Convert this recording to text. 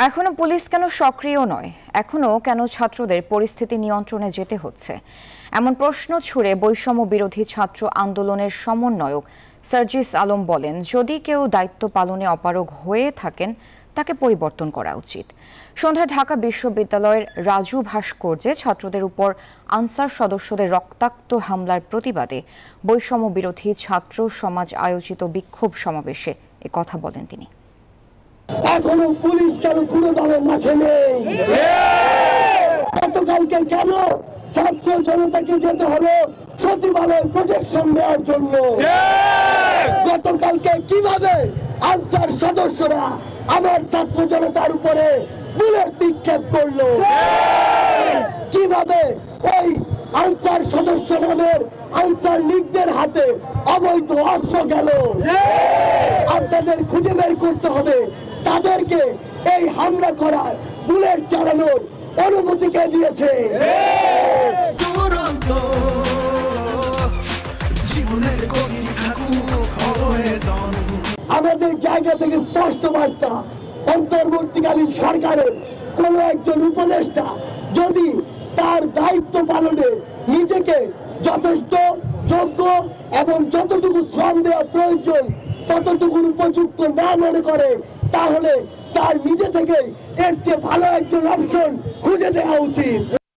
এখনো পুলিশ কেন সক্রিয় নয়? এখনো কেন ছাত্রদের পরিস্থিতি নিয়ন্ত্রণে যেতে হচ্ছে? এমন প্রশ্ন ছুড়ে বৈষম্য বিরোধী ছাত্র আন্দোলনের সমন্বয়ক সার্জিস আলম বলেন, যদি কেউ দায়িত্ব পালনে অপারগ হয়ে থাকেন তাকে পরিবর্তন করা উচিত। সন্ধ্যায় ঢাকা বিশ্ববিদ্যালয়ের রাজু ভাস্কর্যে ছাত্রদের উপর আনসার সদস্যদের রক্তাক্ত হামলার প্রতিবাদে বৈষম্য বিরোধী ছাত্র সমাজ আয়োজিত বিক্ষোভ সমাবেশে কথা বলেন তিনি। এখনো পুলিশ কেন পুরো দলের মাঠে নেই? গতকালকে কেন ছাত্র জনতাকে যেতে হলো সচিবালয় প্রোটেকশন দেওয়ার জন্য? গতকালকে কিভাবে আনসার সদস্যরা আমার ছাত্র জনতার উপরে বুলেট নিক্ষেপ করলো? কিভাবে ওই আনসার সদস্য নামের আনসার লীগদের হাতে অবৈধ অস্ত্র গেল? আপনাদের খুঁজে বের করতে হবে তাদেরকে এই হামলা করার, বুলেট চালানোর অনুমতি কে দিয়েছে? আমাদের জায়গা থেকে স্পষ্ট বার্তা, অন্তর্বর্তীকালীন সরকারের কোন একজন উপদেষ্টা যদি তার দায়িত্ব পালনে নিজেকে যথেষ্ট যোগ্য এবং যতটুকু শ্রম দেওয়া প্রয়োজন ততটুকুর উপযুক্ত না মনে করে, তাহলে তার নিজে থেকেই এর চেয়ে ভালো একজন অপশন খুঁজে দেওয়া উচিত।